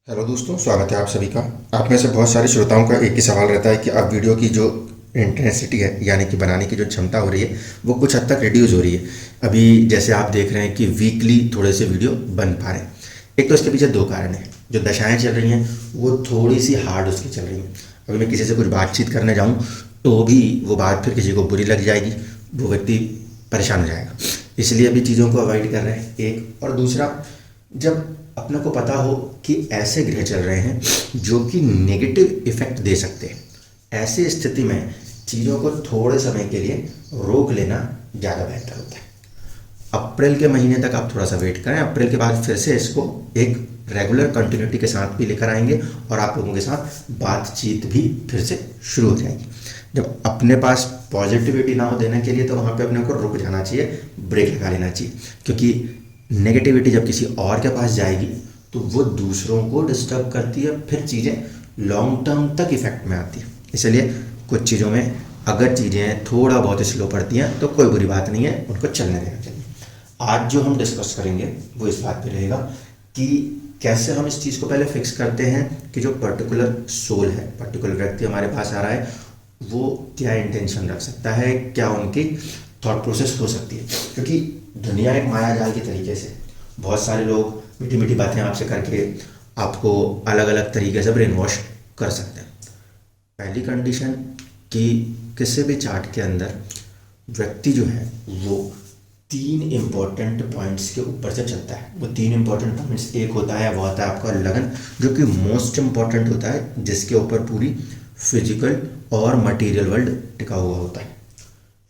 Hello दोस्तों, स्वागत है आप सभी का। आप में से बहुत सारे श्रोताओं का एक ही सवाल रहता है कि अब वीडियो की जो इंटेंसिटी है यानी कि बनाने की जो क्षमता हो रही है वो कुछ हद तक रिड्यूस हो रही है। अभी जैसे आप देख रहे हैं कि वीकली थोड़े से वीडियो बन पा रहे हैं। एक तो इसके पीछे दो कारण हैं। जो दशाएं चल रही हैं वो थोड़ी सी हार्ड उसकी चल रही हैं। अभी मैं किसी से कुछ बातचीत करने जाऊँ तो भी वो बात फिर किसी को बुरी लग जाएगी, वो व्यक्ति परेशान हो जाएगा। इसलिए अभी चीज़ों को अवॉइड कर रहे हैं एक। और दूसरा, जब अपने को पता हो कि ऐसे ग्रह चल रहे हैं जो कि नेगेटिव इफेक्ट दे सकते हैं, ऐसी स्थिति में चीज़ों को थोड़े समय के लिए रोक लेना ज़्यादा बेहतर होता है। अप्रैल के महीने तक आप थोड़ा सा वेट करें। अप्रैल के बाद फिर से इसको एक रेगुलर कंटिन्यूटी के साथ भी लेकर आएंगे और आप लोगों के साथ बातचीत भी फिर से शुरू हो जाएगी। जब अपने पास पॉजिटिविटी ना हो देने के लिए तो वहाँ पे अपने को रुक जाना चाहिए, ब्रेक लगा लेना चाहिए। क्योंकि नेगेटिविटी जब किसी और के पास जाएगी तो वो दूसरों को डिस्टर्ब करती है, फिर चीज़ें लॉन्ग टर्म तक इफेक्ट में आती है। इसलिए कुछ चीज़ों में अगर चीज़ें थोड़ा बहुत स्लो पड़ती हैं तो कोई बुरी बात नहीं है, उनको चलने देना चाहिए। आज जो हम डिस्कस करेंगे वो इस बात पे रहेगा कि कैसे हम इस चीज़ को पहले फिक्स करते हैं कि जो पर्टिकुलर सोल है, पर्टिकुलर व्यक्ति हमारे पास आ रहा है, वो क्या इंटेंशन रख सकता है, क्या उनकी थॉट प्रोसेस हो सकती है। क्योंकि दुनिया एक माया जाल के तरीके से, बहुत सारे लोग मीठी मीठी बातें आपसे करके आपको अलग अलग तरीके से ब्रेन वॉश कर सकते हैं। पहली कंडीशन कि किसी भी चार्ट के अंदर व्यक्ति जो है वो तीन इम्पॉर्टेंट पॉइंट्स के ऊपर से चलता है। वो तीन इम्पॉर्टेंट पॉइंट्स, एक होता है वो होता है आपका लगन, जो कि मोस्ट इम्पॉर्टेंट होता है, जिसके ऊपर पूरी फिजिकल और मटेरियल वर्ल्ड टिका हुआ होता है।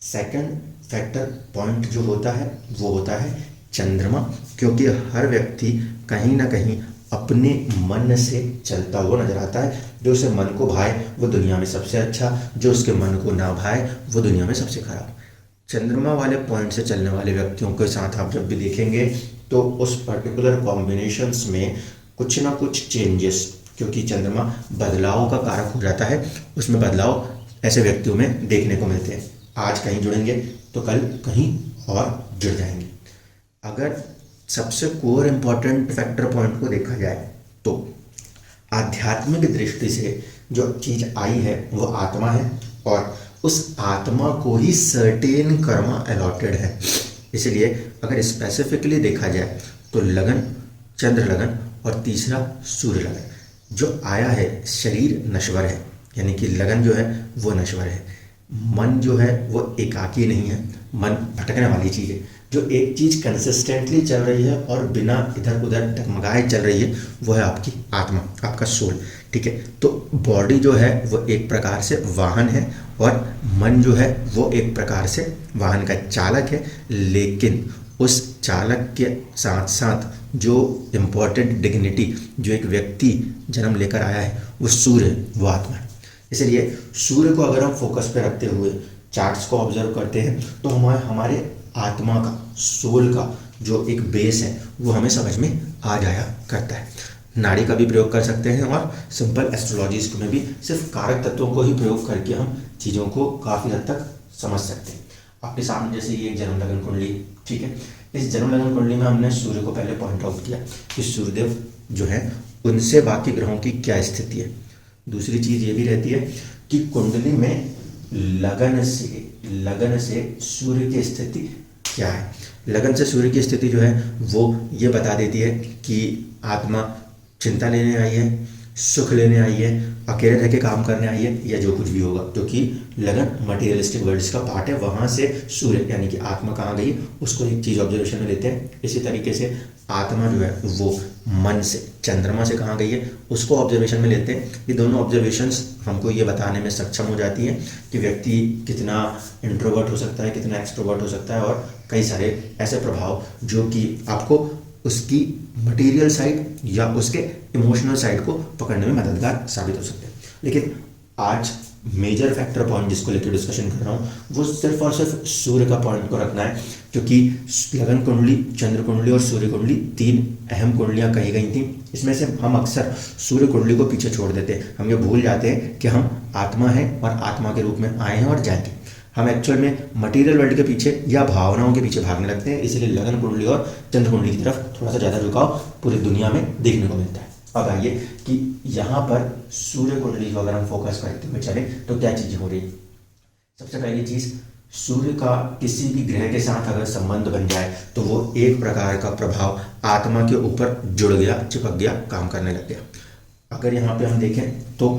सेकंड फैक्टर पॉइंट जो होता है वो होता है चंद्रमा, क्योंकि हर व्यक्ति कहीं ना कहीं अपने मन से चलता हुआ नजर आता है। जो उसके मन को भाए वो दुनिया में सबसे अच्छा, जो उसके मन को ना भाए वो दुनिया में सबसे खराब। चंद्रमा वाले पॉइंट से चलने वाले व्यक्तियों के साथ आप जब भी देखेंगे तो उस पर्टिकुलर कॉम्बिनेशंस में कुछ ना कुछ चेंजेस, क्योंकि चंद्रमा बदलाव का कारक हो जाता है, उसमें बदलाव ऐसे व्यक्तियों में देखने को मिलते हैं। आज कहीं जुड़ेंगे तो कल कहीं और जुड़ जाएंगे। अगर सबसे कोर इम्पॉर्टेंट फैक्टर पॉइंट को देखा जाए तो आध्यात्मिक दृष्टि से जो चीज़ आई है वो आत्मा है, और उस आत्मा को ही सर्टेन कर्म अलॉटेड है। इसलिए अगर स्पेसिफिकली देखा जाए तो लगन, चंद्र लगन, और तीसरा सूर्य लगन जो आया है, शरीर नश्वर है, यानी कि लगन जो है वो नश्वर है। मन जो है वो एकाकी नहीं है, मन भटकने वाली चीज़ है। जो एक चीज़ कंसिस्टेंटली चल रही है और बिना इधर उधर डगमगाए चल रही है वो है आपकी आत्मा, आपका सोल। ठीक है, तो बॉडी जो है वो एक प्रकार से वाहन है और मन जो है वो एक प्रकार से वाहन का चालक है। लेकिन उस चालक के साथ साथ जो इम्पोर्टेंट डिग्निटी जो एक व्यक्ति जन्म लेकर आया है वो सूर्य है, वो आत्मा है। इसलिए सूर्य को अगर हम फोकस पे रखते हुए चार्ट्स को ऑब्जर्व करते हैं तो हमारे आत्मा का, सोल का जो एक बेस है वो हमें समझ में आ जाया करता है। नाड़ी का भी प्रयोग कर सकते हैं और सिंपल एस्ट्रोलॉजीज में भी सिर्फ कारक तत्वों को ही प्रयोग करके हम चीज़ों को काफ़ी हद तक समझ सकते हैं। आपके सामने जैसे ये एक जन्म लगन कुंडली, ठीक है, इस जन्म लगन कुंडली में हमने सूर्य को पहले पॉइंट आउट किया कि सूर्यदेव जो है उनसे बाकी ग्रहों की क्या स्थिति है। दूसरी चीज़ ये भी रहती है कि कुंडली में लगन से सूर्य की स्थिति क्या है। लगन से सूर्य की स्थिति जो है वो ये बता देती है कि आत्मा चिंता लेने आई है, सुख लेने आई है, अकेले रह के काम करने आई है, या जो कुछ भी होगा, क्योंकि लगन मटेरियलिस्टिक वर्ल्ड का पार्ट है। वहाँ से सूर्य यानी कि आत्मा कहाँ गई उसको एक चीज़ ऑब्जर्वेशन में लेते हैं। इसी तरीके से आत्मा जो है वो मन से, चंद्रमा से कहाँ गई है उसको ऑब्जर्वेशन में लेते हैं। ये दोनों ऑब्जर्वेशंस हमको ये बताने में सक्षम हो जाती हैं कि व्यक्ति कितना इंट्रोवर्ट हो सकता है, कितना एक्सट्रोवर्ट हो सकता है, और कई सारे ऐसे प्रभाव जो कि आपको उसकी मटेरियल साइड या उसके इमोशनल साइड को पकड़ने में मददगार साबित हो सकते हैं। लेकिन आज मेजर फैक्टर पॉइंट जिसको लेकर डिस्कशन कर रहा हूँ वो सिर्फ और सिर्फ सूर्य का पॉइंट को रखना है, क्योंकि लगन कुंडली, चंद्र कुंडली और सूर्य कुंडली तीन अहम कुंडलियाँ कही गई थी। इसमें से हम अक्सर सूर्य कुंडली को पीछे छोड़ देते हैं। हम ये भूल जाते हैं कि हम आत्मा हैं और आत्मा के रूप में आए हैं और जाएंगे। हम एक्चुअल में मटेरियल वर्ल्ड के पीछे या भावनाओं के पीछे भागने लगते हैं। इसलिए लगन कुंडली और चंद्र कुंडली की तरफ थोड़ा सा ज़्यादा झुकाव पूरी दुनिया में देखने को मिलता है। अब आइए कि यहाँ पर सूर्य कुंडली को अगर हम फोकस करते हुए चले तो क्या चीज़ें हो रही। सबसे पहली चीज़, सूर्य का किसी भी ग्रह के साथ अगर संबंध बन जाए तो वो एक प्रकार का प्रभाव आत्मा के ऊपर जुड़ गया, चिपक गया, काम करने लग गया। अगर यहाँ पे हम देखें तो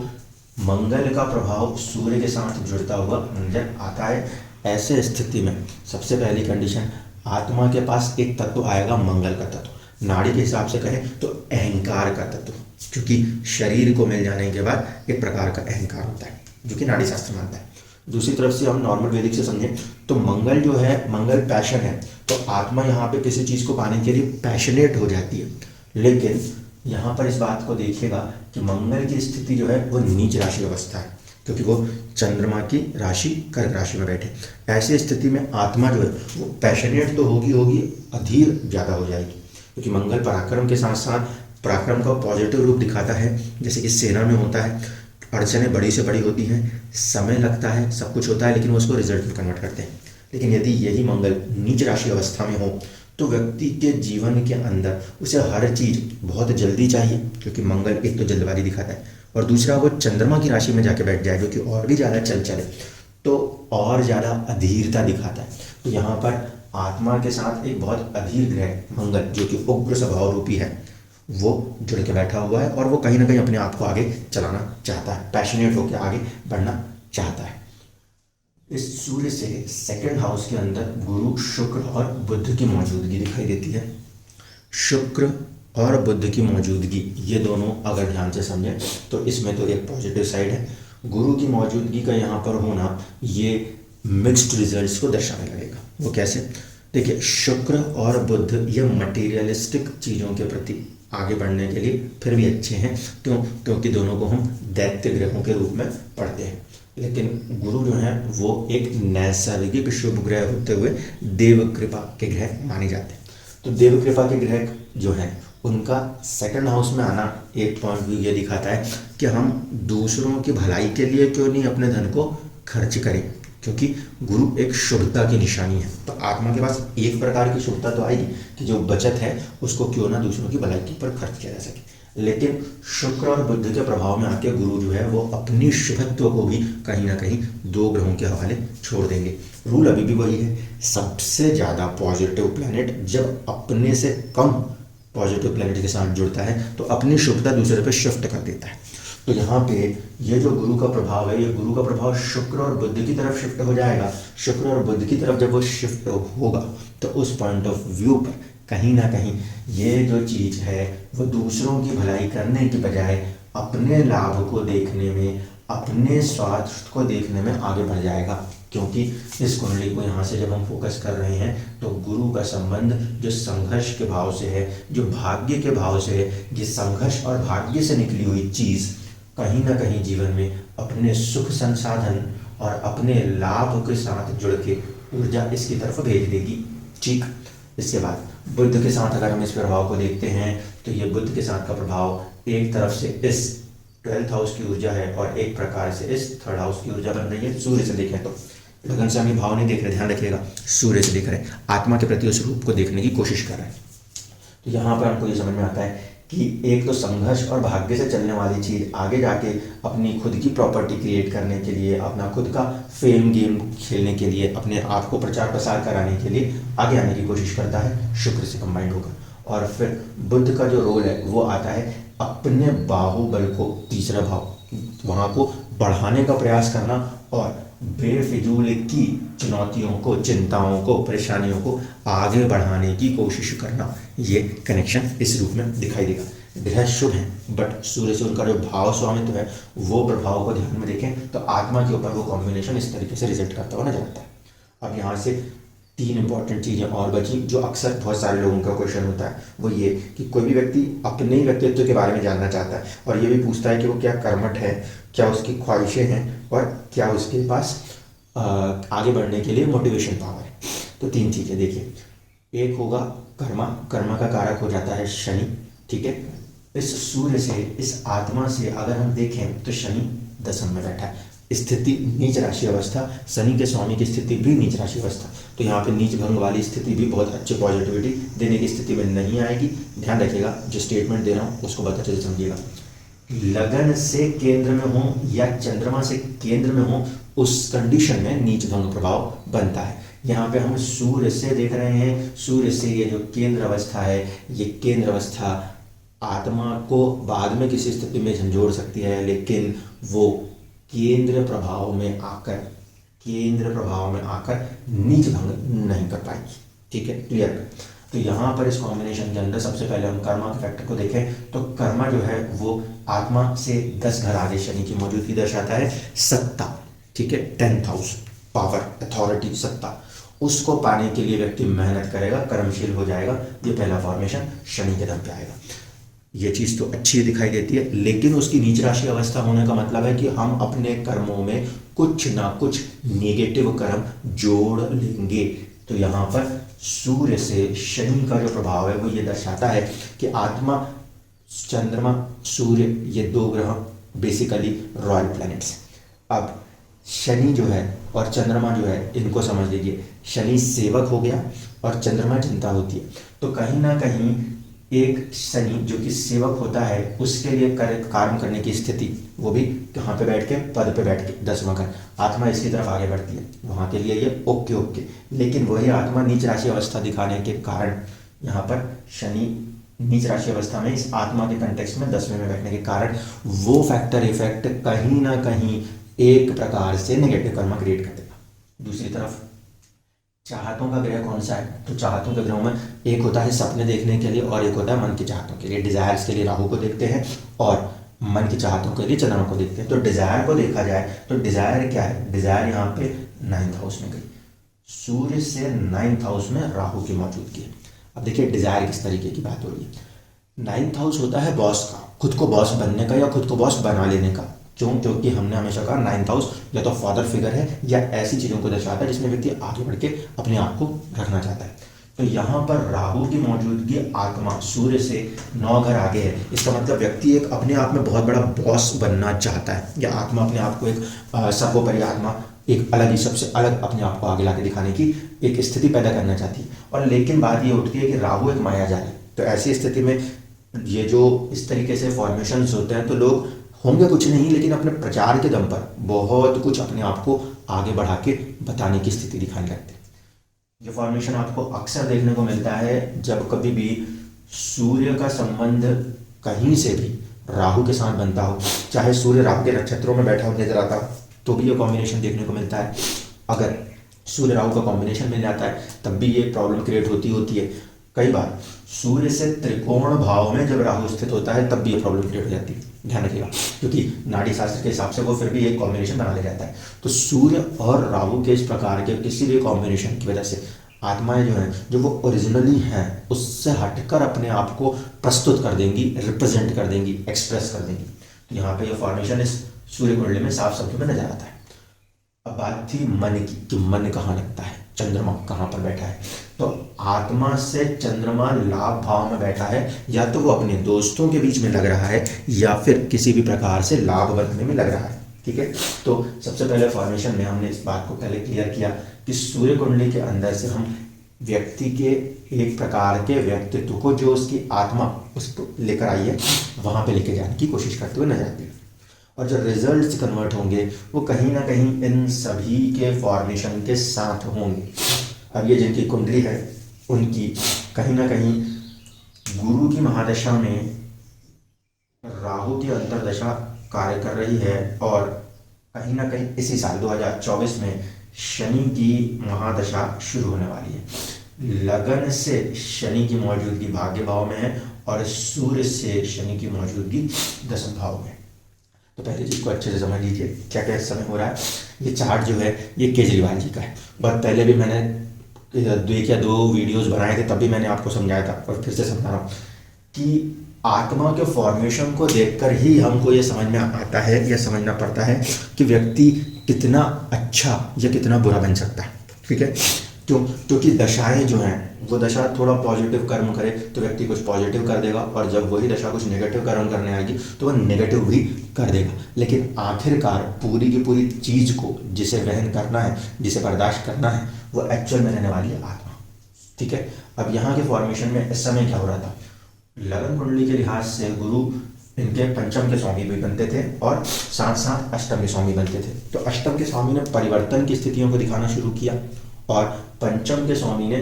मंगल का प्रभाव सूर्य के साथ जुड़ता हुआ नजर आता है। ऐसे स्थिति में सबसे पहली कंडीशन, आत्मा के पास एक तत्व आएगा मंगल का तत्व। नाड़ी के हिसाब से कहें तो अहंकार का तत्व, क्योंकि शरीर को मिल जाने के बाद एक प्रकार का अहंकार होता है जो कि नाड़ी शास्त्र मानता है। दूसरी तरफ से हम नॉर्मल वैदिक से समझें तो मंगल जो है, मंगल पैशन है, तो आत्मा यहाँ पे किसी चीज़ को पाने के लिए पैशनेट हो जाती है। लेकिन यहाँ पर इस बात को देखिएगा कि मंगल की स्थिति जो है वो नीच राशि अवस्था है, क्योंकि वो चंद्रमा की राशि कर्क राशि में बैठे। ऐसी स्थिति में आत्मा जो है वो पैशनेट तो होगी, अधीर ज़्यादा हो जाएगी, क्योंकि मंगल पराक्रम के साथ साथ पराक्रम का पॉजिटिव रूप दिखाता है। जैसे कि सेना में होता है, अड़चनें बड़ी से बड़ी होती हैं, समय लगता है, सब कुछ होता है, लेकिन वो उसको रिजल्ट में कन्वर्ट करते हैं। लेकिन यदि यही मंगल नीच राशि अवस्था में हो तो व्यक्ति के जीवन के अंदर उसे हर चीज़ बहुत जल्दी चाहिए, क्योंकि मंगल एक तो जल्दबाजी दिखाता है, और दूसरा वो चंद्रमा की राशि में जाके बैठ जाए जो कि और भी ज़्यादा चले तो और ज़्यादा अधीरता दिखाता है। तो यहाँ पर आत्मा के साथ एक बहुत अधीर ग्रह मंगल जो कि उग्र स्वभाव रूपी है वो जुड़ के बैठा हुआ है, और वो कहीं ना कहीं अपने आप को आगे चलाना चाहता है, पैशनेट होकर आगे बढ़ना चाहता है। इस सूर्य से सेकंड हाउस के अंदर गुरु, शुक्र और बुध की मौजूदगी दिखाई देती है। शुक्र और बुध की मौजूदगी, ये दोनों अगर ध्यान से समझें तो इसमें तो एक पॉजिटिव साइड है। गुरु की मौजूदगी का यहाँ पर होना ये मिक्स्ड रिजल्ट्स को दर्शाने लगेगा। वो कैसे? देखिए, शुक्र और बुध ये मटेरियलिस्टिक चीज़ों के प्रति आगे बढ़ने के लिए फिर भी अच्छे हैं, क्योंकि दोनों को हम दैत्य ग्रहों के रूप में पढ़ते हैं। लेकिन गुरु जो है वो एक नैसर्गिक शुभ ग्रह होते हुए देव कृपा के ग्रह माने जाते हैं। तो देव कृपा के ग्रह जो हैं उनका सेकंड हाउस में आना एक पॉइंट व्यू ये दिखाता है कि हम दूसरों की भलाई के लिए क्यों नहीं अपने धन को खर्च करें, क्योंकि गुरु एक शुभता की निशानी है। तो आत्मा के पास एक प्रकार की शुभता तो आएगी कि जो बचत है उसको क्यों ना दूसरों की भलाई के ऊपर खर्च किया जा सके। लेकिन शुक्र और बुध के प्रभाव में आके गुरु जो है वो अपनी शुभत्व को भी कहीं ना कहीं दो ग्रहों के हवाले छोड़ देंगे। रूल अभी भी वही है, सबसे ज़्यादा पॉजिटिव प्लैनेट जब अपने से कम पॉजिटिव प्लैनेट के साथ जुड़ता है तो अपनी शुभता दूसरे पे शिफ्ट कर देता है। तो यहाँ पे ये जो गुरु का प्रभाव है, ये गुरु का प्रभाव शुक्र और बुध की तरफ शिफ्ट हो जाएगा। शुक्र और बुध की तरफ जब वो शिफ्ट होगा तो उस पॉइंट ऑफ व्यू पर कहीं ना कहीं ये जो चीज़ है वो दूसरों की भलाई करने की बजाय अपने लाभ को देखने में, अपने स्वास्थ्य को देखने में आगे बढ़ जाएगा। क्योंकि इस कुंडली को यहाँ से जब हम फोकस कर रहे हैं तो गुरु का संबंध जो संघर्ष के भाव से है, जो भाग्य के भाव से है, ये संघर्ष और भाग्य से निकली हुई चीज़ कहीं ना कहीं जीवन में अपने सुख संसाधन और अपने लाभ के साथ जुड़ के ऊर्जा इसकी तरफ भेज देगी। ठीक, इसके बाद बुध के साथ अगर हम इस प्रभाव को देखते हैं तो ये बुध के साथ का प्रभाव एक तरफ से इस 12th हाउस की ऊर्जा है और एक प्रकार से इस 3rd हाउस की ऊर्जा बन रही है। सूर्य से देखें तो लगन से हम भाव नहीं देख रहे, ध्यान रखिएगा, सूर्य से देख रहे हैं, आत्मा के प्रति उस रूप को देखने की कोशिश कर रहे हैं। तो यहाँ पर हमको ये समझ में आता है कि एक तो संघर्ष और भाग्य से चलने वाली चीज़ आगे जाके अपनी खुद की प्रॉपर्टी क्रिएट करने के लिए, अपना खुद का फेम गेम खेलने के लिए, अपने आप को प्रचार प्रसार कराने के लिए आगे आने की कोशिश करता है, शुक्र से कंबाइंड होकर। और फिर बुध का जो रोल है वो आता है अपने बाहुबल को, तीसरा भाव, वहाँ को बढ़ाने का प्रयास करना और बेफिजूल की चुनौतियों को, चिंताओं को, परेशानियों को आगे बढ़ाने की कोशिश करना। ये कनेक्शन इस रूप में दिखाई देगा। ग्रह शुभ है बट सूर्य से उनका जो भाव स्वामित्व है वो प्रभाव को ध्यान में देखें तो आत्मा के ऊपर वो कॉम्बिनेशन इस तरीके से रिजल्ट करता हुआ नजर आता है। अब यहाँ से 3 इंपॉर्टेंट चीज़ें और बची जो अक्सर बहुत सारे लोगों का क्वेश्चन होता है, वो ये कि कोई भी व्यक्ति अपने ही व्यक्तित्व के बारे में जानना चाहता है और ये भी पूछता है कि वो क्या कर्मठ है, क्या उसकी ख्वाहिशें हैं और क्या उसके पास आगे बढ़ने के लिए मोटिवेशन पावर है। तो 3 चीज़ें देखिए, एक होगा कर्मा, कर्मा का कारक हो जाता है शनि। ठीक है, इस सूर्य से, इस आत्मा से अगर हम देखें तो शनि 10th में बैठा है। स्थिति नीच राशि अवस्था, शनि के स्वामी की स्थिति भी नीच राशि अवस्था, तो यहाँ पे नीच भंग वाली स्थिति भी बहुत अच्छी पॉजिटिविटी देने की स्थिति में नहीं आएगी। ध्यान रखिएगा, जो स्टेटमेंट दे रहा हूँ उसको बहुत अच्छे से समझिएगा। लगन से केंद्र में हो या चंद्रमा से केंद्र में हो, उस कंडीशन में नीच भंग प्रभाव बनता है। यहाँ पे हम सूर्य से देख रहे हैं, सूर्य से ये जो केंद्र अवस्था है, ये केंद्र अवस्था आत्मा को बाद में किसी स्थिति में झंझोड़ सकती है, लेकिन वो केंद्र प्रभाव में आकर नीच भंग नहीं कर पाएगी। ठीक है, क्लियर। तो यहाँ पर इस कॉम्बिनेशन के अंदर सबसे पहले हम कर्मा के फैक्टर को देखें तो कर्मा जो है वो आत्मा से 10 घर आगे शनि की मौजूदगी दर्शाता है। सत्ता, ठीक है, 10th हाउस, पावर, अथॉरिटी, सत्ता, उसको पाने के लिए व्यक्ति मेहनत करेगा, कर्मशील हो जाएगा। ये पहला फॉर्मेशन शनि के दम पे आएगा। ये चीज़ तो अच्छी दिखाई देती है, लेकिन उसकी नीच राशि अवस्था होने का मतलब है कि हम अपने कर्मों में कुछ ना कुछ नेगेटिव कर्म जोड़ लेंगे। तो यहाँ पर सूर्य से शनि का जो प्रभाव है वो ये दर्शाता है कि आत्मा, चंद्रमा, सूर्य, ये 2 ग्रह बेसिकली रॉयल प्लैनेट्स। अब शनि जो है और चंद्रमा जो है, इनको समझ लीजिए, शनि सेवक हो गया और चंद्रमा चिंता होती है। तो कहीं ना कहीं एक शनि जो कि सेवक होता है, उसके लिए कार्य करने की स्थिति, वो भी कहाँ पे बैठ के, पद पे बैठ के, 10वां घर, आत्मा इसकी तरफ आगे बढ़ती है, वहाँ के लिए ये ओके। लेकिन वही आत्मा नीच राशि अवस्था दिखाने के कारण, यहाँ पर शनि नीच राशि अवस्था में इस आत्मा के कंटेक्स्ट में 10वें में बैठने के कारण वो फैक्टर इफेक्ट कहीं ना कहीं एक प्रकार से नेगेटिव कर्म क्रिएट कर देगा। दूसरी तरफ चाहतों का ग्रह कौन सा है, तो चाहतों के ग्रहों में एक होता है सपने देखने के लिए और एक होता है मन की चाहतों के लिए। डिजायर्स के लिए राहु को देखते हैं और मन की चाहतों के लिए चंद्रमा को देखते हैं। तो डिजायर को देखा जाए तो डिजायर क्या है, डिजायर यहाँ पे 9th हाउस में गई, सूर्य से 9th हाउस में राहु की मौजूदगी है। अब देखिए डिजायर किस तरीके की बात हो रही है। 9th हाउस होता है बॉस का, खुद को बॉस बनने का या खुद को बॉस बना लेने का। क्योंकि हमने हमेशा कहा 9th हाउस या तो फादर फिगर है या ऐसी चीज़ों को दर्शाता है जिसमें व्यक्ति आगे बढ़ के अपने आप को रखना चाहता है। तो यहाँ पर राहु की मौजूदगी आत्मा सूर्य से 9 घर आगे है। इसका मतलब व्यक्ति एक अपने आप में बहुत बड़ा बॉस बनना चाहता है, या आत्मा अपने आप को एक सर्वोपरि आत्मा, एक अलग ही, सबसे अलग अपने आप को आगे लाके दिखाने की एक स्थिति पैदा करना चाहती है। और लेकिन बात ये उठती है कि राहु एक मायाजाल है। तो ऐसी स्थिति में ये जो इस तरीके से फॉर्मेशंस होते हैं, तो लोग होंगे कुछ नहीं, लेकिन अपने प्रचार के दम पर बहुत कुछ अपने आप को आगे बढ़ा के बताने की स्थिति दिखाने लगते हैं। ये फॉर्मेशन आपको अक्सर देखने को मिलता है जब कभी भी सूर्य का संबंध कहीं से भी राहु के साथ बनता हो, चाहे सूर्य राहु के नक्षत्रों में बैठा हो नजर आता हो, तो भी ये कॉम्बिनेशन देखने को मिलता है। अगर सूर्य राहु का कॉम्बिनेशन मिल जाता है तब भी ये प्रॉब्लम क्रिएट होती है। कई बार सूर्य से त्रिकोण भाव में जब राहु स्थित होता है तब भी ये प्रॉब्लम क्रिएट हो जाती है। ध्यान रखिएगा, क्योंकि नाड़ी शास्त्र के हिसाब से वो फिर भी एक कॉम्बिनेशन बना ले जाता है। तो सूर्य और राहु के इस प्रकार के किसी भी कॉम्बिनेशन की वजह से आत्माएं जो हैं, जो वो ओरिजिनली हैं, उससे हटकर अपने आप को प्रस्तुत कर देंगी, रिप्रेजेंट कर देंगी, एक्सप्रेस कर देंगी। तो यहाँ पे ये फॉर्मेशन इस सूर्य कुंडली में साफ शब्दों में नजर आता है। अब बात थी मन की, कि मन कहाँ लगता है, चंद्रमा कहाँ पर बैठा है। तो आत्मा से चंद्रमा लाभ भाव में बैठा है, या तो वो अपने दोस्तों के बीच में लग रहा है या फिर किसी भी प्रकार से लाभ बनने में लग रहा है। ठीक है, तो सबसे पहले फॉर्मेशन में हमने इस बात को पहले क्लियर किया कि सूर्य कुंडली के अंदर से हम व्यक्ति के एक प्रकार के व्यक्तित्व को, जो उसकी आत्मा उसको लेकर आई है, वहां पे लेके जाने की कोशिश करते हुए नजर आती है। और जो रिजल्ट्स कन्वर्ट होंगे वो कहीं ना कहीं इन सभी के फॉर्मेशन के साथ होंगे। अब ये जिनकी कुंडली है उनकी कहीं ना कहीं गुरु की महादशा में राहु की अंतर्दशा कार्य कर रही है, और कहीं ना कहीं इसी साल 2024 में शनि की महादशा शुरू होने वाली है। लगन से शनि की मौजूदगी भाग्य भाव में है और सूर्य से शनि की मौजूदगी 10वें भाव में। तो पहले चीज़ को अच्छे से समझ लीजिए क्या क्या इस समय हो रहा है। ये चार्ट जो है ये केजरीवाल जी का है। बहुत पहले भी मैंने 1 या 2 वीडियोस बनाए थे, तब भी मैंने आपको समझाया था और फिर से समझा रहा हूँ कि आत्मा के फॉर्मेशन को देखकर ही हमको ये समझ में आता है या समझना पड़ता है कि व्यक्ति कितना अच्छा या कितना बुरा बन सकता है। ठीक है, क्योंकि दशाएं जो हैं वो दशा थोड़ा पॉजिटिव कर्म करे तो व्यक्ति कुछ पॉजिटिव कर देगा, और जब वही दशा कुछ नेगेटिव कर्म करने आएगी तो वह नेगेटिव भी कर देगा। लेकिन आखिरकार पूरी की पूरी चीज़ को जिसे ग्रहण करना है, जिसे बर्दाश्त करना है, वो एक्चुअल में रहने वाली है आत्मा। ठीक है। अब यहाँ के फॉर्मेशन में इस समय क्या हो रहा था, लगन कुंडली के लिहाज से गुरु इनके पंचम के स्वामी भी बनते थे और साथ साथ अष्टम के स्वामी बनते थे। तो अष्टम के स्वामी ने परिवर्तन की स्थितियों को दिखाना शुरू किया और पंचम के स्वामी ने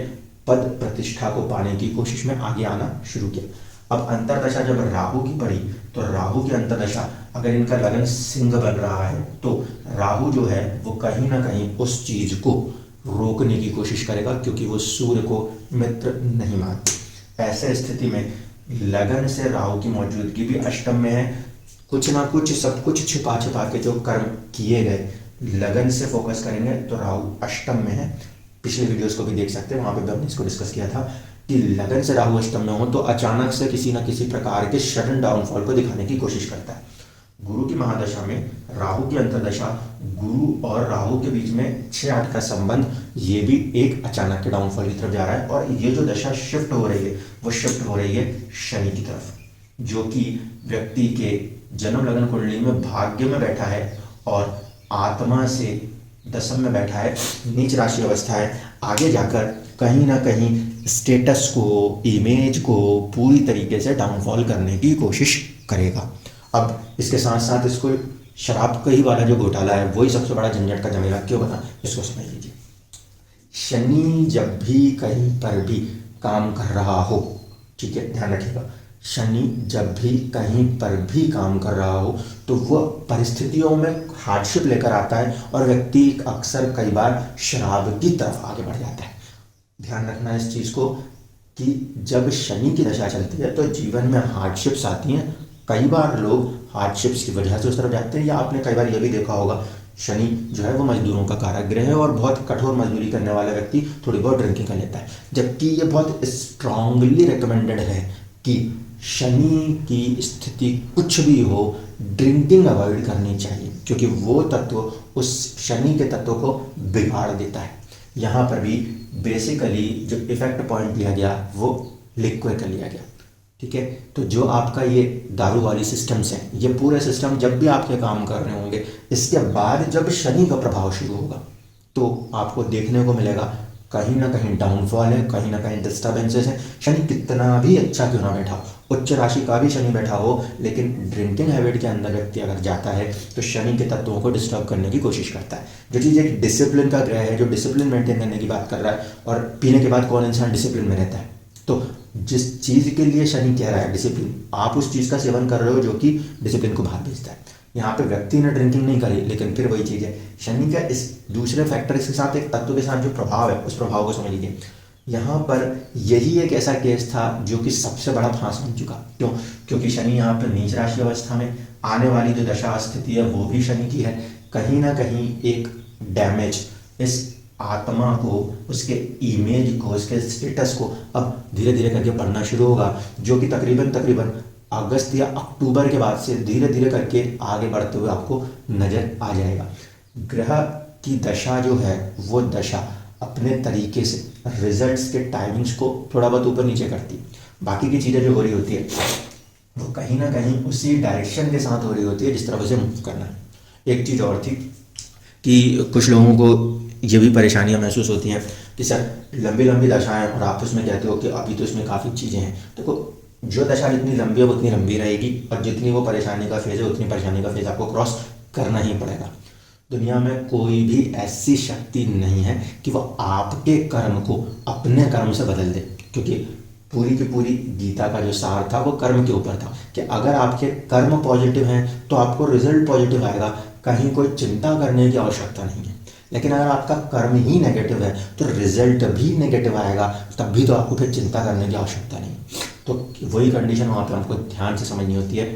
पद प्रतिष्ठा को पाने की कोशिश में आगे आना शुरू किया। अब अंतरदशा जब राहु की पड़ी तो राहु की अंतरदशा अगर इनका लगन सिंह बन रहा है तो राहु जो है वो कहीं ना कहीं उस चीज को रोकने की कोशिश करेगा, क्योंकि वो सूर्य को मित्र नहीं मानते। ऐसे स्थिति में लगन से राहु की मौजूदगी भी अष्टम में है। कुछ ना कुछ सब कुछ छिपा छिपा के जो कर्म किए गए लगन से फोकस करेंगे तो राहु अष्टम में है। पिछले वीडियोस को भी देख सकते हैं, वहां पे हमने इसको डिस्कस किया था कि लगन से राहु अष्टम में हो तो अचानक से किसी ना किसी प्रकार के सडन डाउनफॉल को दिखाने की कोशिश करता है। गुरु की महादशा में राहु की अंतरदशा, गुरु और राहु के बीच में 6-8 का संबंध, ये भी एक अचानक के डाउनफॉल की तरफ जा रहा है। और ये जो दशा शिफ्ट हो रही है वो शिफ्ट हो रही है शनि की तरफ, जो कि व्यक्ति के जन्म लगन कुंडली में भाग्य में बैठा है और आत्मा से दशम में बैठा है, नीच राशि अवस्था है। आगे जाकर कहीं ना कहीं स्टेटस को, इमेज को पूरी तरीके से डाउनफॉल करने की कोशिश करेगा। अब इसके साथ साथ इसको शराब कई वाला जो घोटाला है वही सबसे बड़ा झंझट का जमेला क्यों बना, इसको समझ लीजिए। शनि जब भी कहीं पर भी काम कर रहा हो, ठीक है, ध्यान रखिएगा, शनि जब भी कहीं पर भी काम कर रहा हो तो वह परिस्थितियों में हार्डशिप लेकर आता है और व्यक्ति अक्सर कई बार शराब की तरफ आगे बढ़ जाता है। ध्यान रखना इस चीज़ को कि जब शनि की दशा चलती है तो जीवन में हार्डशिप्स आती हैं। कई बार लोग हार्डशिप्स की वजह से उस तरफ जाते हैं, या आपने कई बार यह भी देखा होगा शनि जो है वो मजदूरों का कारक ग्रह है और बहुत कठोर मजदूरी करने वाला व्यक्ति थोड़ी बहुत ड्रिंकिंग कर लेता है। जबकि ये बहुत स्ट्रांगली रिकमेंडेड है कि शनि की स्थिति कुछ भी हो ड्रिंकिंग अवॉइड करनी चाहिए, क्योंकि वो तत्व उस शनि के तत्व को बिगाड़ देता है। यहाँ पर भी बेसिकली जो इफेक्ट पॉइंट लिया गया वो लिक्विड का लिया गया। ठीक है, तो जो आपका ये दारू वाली सिस्टम्स हैं, ये पूरे सिस्टम जब भी आपके काम कर रहे होंगे, इसके बाद जब शनि का प्रभाव शुरू होगा तो आपको देखने को मिलेगा कहीं ना कहीं डाउनफॉल है, कहीं ना कहीं डिस्टर्बेंसेस हैं। शनि कितना भी अच्छा क्यों ना बैठा हो, उच्च राशि का भी शनि बैठा हो, लेकिन ड्रिंकिंग हैबिट के अंदर व्यक्ति अगर जाता है तो शनि के तत्वों को डिस्टर्ब करने की कोशिश करता है। जो चीज़ एक डिसिप्लिन का ग्रह है, जो डिसिप्लिन मेंटेन करने की बात कर रहा है, और पीने के बाद कौन इंसान डिसिप्लिन में रहता है, तो जिस चीज़ के लिए शनि कह रहा है डिसिप्लिन, आप उस चीज़ का सेवन कर रहे हो जो कि डिसिप्लिन को बाहर भेजता है। यहाँ पे व्यक्ति ने ड्रिंकिंग नहीं करी, लेकिन फिर वही चीज़ है, शनि का इस दूसरे फैक्टर के साथ एक तत्व के साथ जो प्रभाव है उस प्रभाव को समझ लीजिए। यहाँ पर यही एक ऐसा केस था जो कि सबसे बड़ा फांस बन चुका। क्यों? क्योंकि शनि यहाँ पर नीच राशि अवस्था में, आने वाली जो दशा स्थिति है वो भी शनि की है। कहीं ना कहीं एक डैमेज इस आत्मा को, उसके इमेज को, उसके स्टेटस को अब धीरे धीरे करके बढ़ना शुरू होगा, जो कि तकरीबन अगस्त या अक्टूबर के बाद से धीरे धीरे करके आगे बढ़ते हुए आपको नजर आ जाएगा। ग्रह की दशा जो है वो दशा अपने तरीके से रिजल्ट्स के टाइमिंग्स को थोड़ा बहुत ऊपर नीचे करती है। बाकी की चीज़ें जो हो रही होती है वो कहीं ना कहीं उसी डायरेक्शन के साथ हो रही होती है जिस तरह से मूव करना है। एक चीज़ और थी कि कुछ लोगों को ये भी परेशानियां महसूस होती हैं कि सर लंबी लंबी दशाएं, और आप उसमें कहते हो कि अभी तो इसमें काफ़ी चीज़ें हैं। देखो, जो दशा जितनी लंबी है उतनी लंबी रहेगी, और जितनी वो परेशानी का फेज़ है उतनी परेशानी का फेज़ आपको क्रॉस करना ही पड़ेगा। दुनिया में कोई भी ऐसी शक्ति नहीं है कि वो आपके कर्म को अपने कर्म से बदल दे, क्योंकि पूरी की पूरी गीता का जो सार था वो कर्म के ऊपर था कि अगर आपके कर्म पॉजिटिव हैं तो आपको रिजल्ट पॉजिटिव आएगा, कहीं कोई चिंता करने की आवश्यकता नहीं है। लेकिन अगर आपका कर्म ही नेगेटिव है तो रिजल्ट भी नेगेटिव आएगा, तब भी तो आपको फिर चिंता करने की आवश्यकता नहीं। तो वही कंडीशन वहाँ पे हमको ध्यान से समझनी होती है।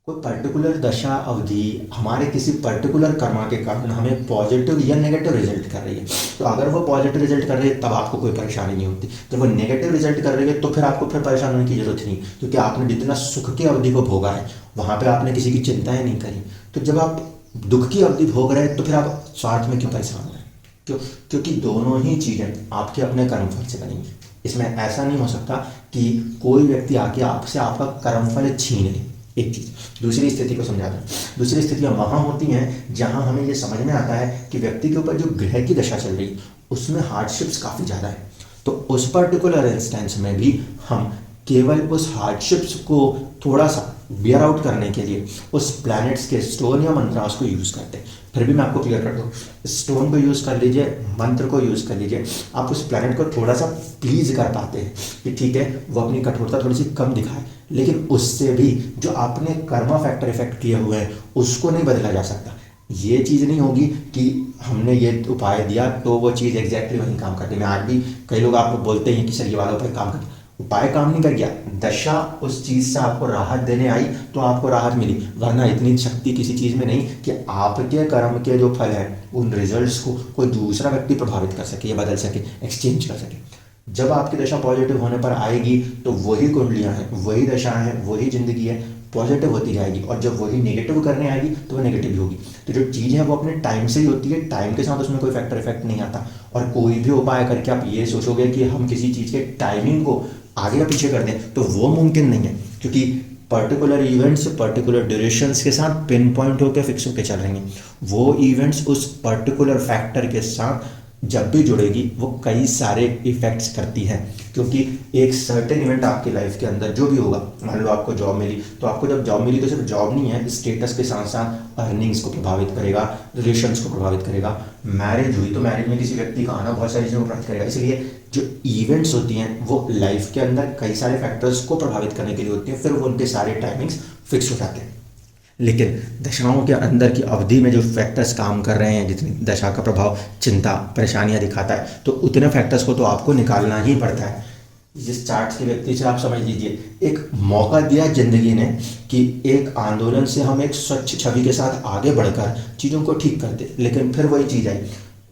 कोई पर्टिकुलर दशा अवधि हमारे किसी पर्टिकुलर कर्मा के कारण हमें पॉजिटिव या नेगेटिव रिजल्ट कर रही है, तो अगर वो पॉजिटिव रिजल्ट कर रही है तब आपको कोई परेशानी नहीं होती। जब वो नेगेटिव रिजल्ट कर रही है तो फिर आपको फिर परेशान होने की जरूरत नहीं, क्योंकि आपने जितना सुख की अवधि को भोगा है वहाँ पर आपने किसी की चिंताएँ नहीं करी। तो जब आप दुख की अवधि भोग रहे हैं तो फिर आप स्वार्थ में क्यों परेशान हो रहे हैं? क्यों? क्योंकि दोनों ही चीज़ें आपके अपने कर्मफल से बनेंगी। इसमें ऐसा नहीं हो सकता कि कोई व्यक्ति आके आपसे आपका कर्मफल छीन ले। एक चीज़। दूसरी स्थिति को समझाता हूँ। दूसरी स्थितियाँ वहाँ होती हैं जहाँ हमें ये समझ में आता है कि व्यक्ति के ऊपर जो ग्रह की दशा चल रही है उसमें हार्डशिप्स काफ़ी ज़्यादा है। तो उस पर्टिकुलर इंस्टेंस में भी हम केवल उस हार्डशिप्स को थोड़ा सा बियर आउट करने के लिए उस प्लैनेट्स के स्टोन या मंत्रास को यूज़ करते हैं। फिर भी मैं आपको क्लियर कर दूँ, स्टोन को यूज़ कर लीजिए, मंत्र को यूज़ कर लीजिए, आप उस प्लैनेट को थोड़ा सा प्लीज कर पाते हैं कि ठीक है वो अपनी कठोरता थोड़ी सी कम दिखाए, लेकिन उससे भी जो आपने कर्मा फैक्टर इफेक्ट किए हुए हैं उसको नहीं बदला जा सकता। ये चीज़ नहीं होगी कि हमने ये उपाय दिया तो वो चीज़ एग्जैक्टली वही काम करती है। मैं आज भी कई लोग आपको बोलते हैं कि सर ये वाला उपाय काम कर, उपाय काम नहीं कर गया, दशा उस चीज़ से आपको राहत देने आई तो आपको राहत मिली, वरना इतनी शक्ति किसी चीज़ में नहीं कि आपके कर्म के जो फल है उन रिजल्ट्स को कोई दूसरा व्यक्ति प्रभावित कर सके या बदल सके, एक्सचेंज कर सके। जब आपकी दशा पॉजिटिव होने पर आएगी तो वही कुंडलियाँ हैं, वही दशाएं हैं, वही जिंदगी है, पॉजिटिव होती जाएगी। और जब वही नेगेटिव करने आएगी तो वो नेगेटिव होगी। तो जो चीज़ है वो अपने टाइम से ही होती है, टाइम के साथ उसमें कोई फैक्टर इफेक्ट नहीं आता। और कोई भी उपाय करके आप ये सोचोगे कि हम किसी चीज़ के टाइमिंग को आगे या पीछे कर दें तो वो मुमकिन नहीं है, क्योंकि पर्टिकुलर इवेंट्स पर्टिकुलर ड्यूरेशंस के साथ पिन पॉइंट होकर फिक्स होकर चल रही हैं। वो इवेंट्स उस पर्टिकुलर फैक्टर के साथ जब भी जुड़ेगी वो कई सारे इफेक्ट्स करती है, क्योंकि एक सर्टेन इवेंट आपकी लाइफ के अंदर जो भी होगा, मान लो आपको जॉब मिली तो आपको जब जॉब मिली तो सिर्फ जॉब नहीं है, स्टेटस के साथ साथ अर्निंग्स को प्रभावित करेगा, रिलेशंस को प्रभावित करेगा। मैरिज हुई तो मैरिज में किसी व्यक्ति का आना बहुत सारी चीज़ों को प्रभावित करेगा। इसलिए जो इवेंट्स होती हैं वो लाइफ के अंदर कई सारे फैक्टर्स को प्रभावित करने के लिए होती हैं, फिर वो उनके सारे टाइमिंग्स फिक्स हो जाते हैं। लेकिन दशाओं के अंदर की अवधि में जो फैक्टर्स काम कर रहे हैं, जितनी दशा का प्रभाव चिंता परेशानियां दिखाता है, तो उतने फैक्टर्स को तो आपको निकालना ही पड़ता है। जिस चार्ट के व्यक्ति से आप समझ लीजिए, एक मौका दिया जिंदगी ने कि एक आंदोलन से हम एक स्वच्छ छवि के साथ आगे बढ़कर चीज़ों को ठीक करते, लेकिन फिर वही चीज़ आई,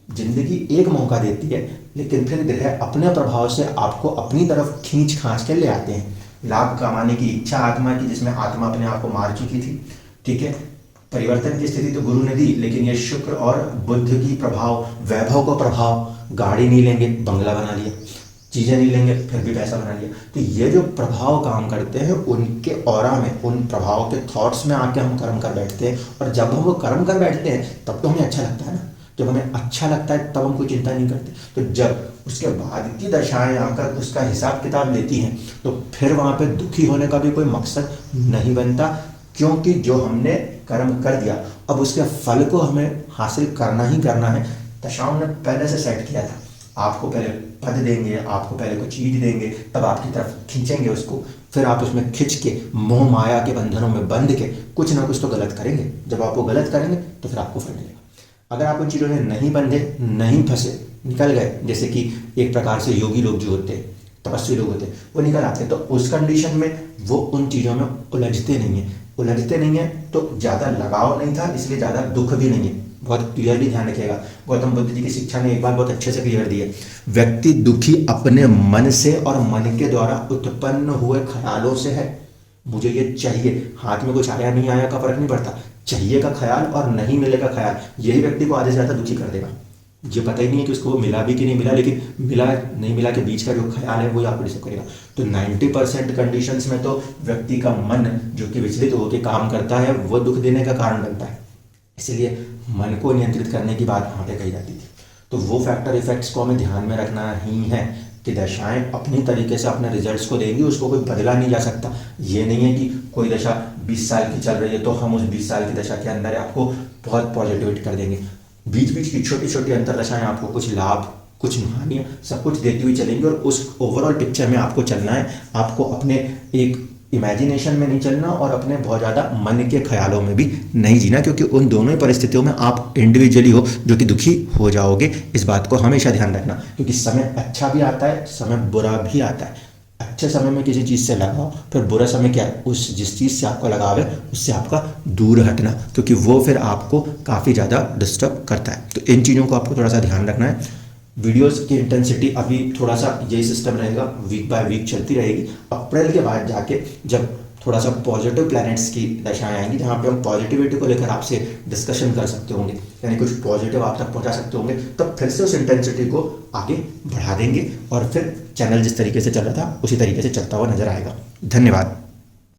जिंदगी एक मौका देती है लेकिन फिर ग्रह अपने प्रभाव से आपको अपनी तरफ खींच खांच के ले आते हैं। लाभ कमाने की इच्छा आत्मा की, जिसमें आत्मा अपने आप को मार चुकी थी, ठीक है, परिवर्तन की स्थिति तो गुरु ने दी, लेकिन ये शुक्र और बुध की प्रभाव, वैभव का प्रभाव, गाड़ी नहीं लेंगे बंगला बना लिया, चीज़ें नहीं लेंगे फिर भी पैसा बना लिया। तो ये जो प्रभाव काम करते हैं उनके ऑरा में, उन प्रभाव के थॉट्स में आके हम कर्म कर बैठते हैं। और जब हम वो कर्म कर बैठते हैं तब तो हमें अच्छा लगता है ना, जब हमें अच्छा लगता है तब हम कोई चिंता नहीं करते। तो जब उसके बाद की दशाएं आकर उसका हिसाब किताब लेती हैं तो फिर वहाँ पे दुखी होने का भी कोई मकसद नहीं बनता, क्योंकि जो हमने कर्म कर दिया अब उसके फल को हमें हासिल करना ही करना है। दशाओं ने पहले से सेट किया था, आपको पहले पद देंगे, आपको पहले कोई चीज देंगे, तब आपकी तरफ खींचेंगे उसको, फिर आप उसमें खिंच के मोह माया के बंधनों में बंध के कुछ ना कुछ तो गलत करेंगे। जब आप वो गलत करेंगे तो फिर आपको फल मिलेगा। अगर आप उन चीज़ों में नहीं बंधे, नहीं फंसे, निकल गए, जैसे कि एक प्रकार से योगी लोग जो होते हैं, तपस्वी लोग होते हैं, वो निकल आते हैं, तो उस कंडीशन में वो उन चीज़ों में उलझते नहीं है तो ज़्यादा लगाव नहीं था, इसलिए ज़्यादा दुख भी नहीं है। बहुत क्लियरली ध्यान रखिएगा, गौतम बुद्ध जी की शिक्षा ने एक बार बहुत अच्छे से क्लियर दी है, व्यक्ति दुखी अपने मन से और मन के द्वारा उत्पन्न हुए ख्यालों से है। मुझे ये चाहिए, हाथ में कुछ आया नहीं आया का फर्क नहीं पड़ता, चाहिए का ख्याल और नहीं मिलेगा ख्याल, यही व्यक्ति को आधे से ज़्यादा दुखी कर देगा। ये पता ही नहीं है कि उसको वो मिला भी कि नहीं मिला, लेकिन मिला नहीं मिला के बीच का जो ख्याल है वो आपको डिस्टर्ब करेगा। तो 90% कंडीशंस में तो व्यक्ति का मन जो कि विचलित होकर काम करता है वो दुख देने का कारण बनता है। इसीलिए मन को नियंत्रित करने की बात वहाँ पे कही जाती थी। तो वो फैक्टर इफेक्ट्स को हमें ध्यान में रखना ही है कि दशाएं अपनी तरीके से अपने रिजल्ट्स को देंगी, उसको कोई बदला नहीं जा सकता। ये नहीं है कि कोई दशा 20 साल की चल रही है तो हम उस 20 साल की दशा के अंदर आपको बहुत पॉजिटिविटी कर देंगे। बीच बीच की छोटी छोटी अंतरदशाएं आपको कुछ लाभ कुछ हानियाँ सब कुछ देती हुई चलेंगी, और उस ओवरऑल पिक्चर में आपको चलना है। आपको अपने एक इमेजिनेशन में नहीं चलना और अपने बहुत ज़्यादा मन के ख्यालों में भी नहीं जीना, क्योंकि उन दोनों ही परिस्थितियों में आप इंडिविजुअली हो जो कि दुखी हो जाओगे। इस बात को हमेशा ध्यान रखना, क्योंकि समय अच्छा भी आता है, समय बुरा भी आता है। अच्छे समय में किसी चीज़ से लगाओ, फिर बुरा समय क्या है, उस जिस चीज़ से आपको लगाव है उससे आपका दूर हटना, क्योंकि वो फिर आपको काफ़ी ज़्यादा डिस्टर्ब करता है। तो इन चीज़ों को आपको थोड़ा सा ध्यान रखना है। वीडियोस की इंटेंसिटी अभी थोड़ा सा यही सिस्टम रहेगा, वीक बाय वीक चलती रहेगी। अप्रैल के बाद जाके जब थोड़ा सा पॉजिटिव प्लैनेट्स की दशाएं आएंगी, जहाँ पे हम पॉजिटिविटी को लेकर आपसे डिस्कशन कर सकते होंगे, यानी कुछ पॉजिटिव आप तक पहुँचा सकते होंगे। तब फिर से उस इंटेंसिटी को आगे बढ़ा देंगे और फिर चैनल जिस तरीके से चल रहा था उसी तरीके से चलता हुआ नजर आएगा। धन्यवाद।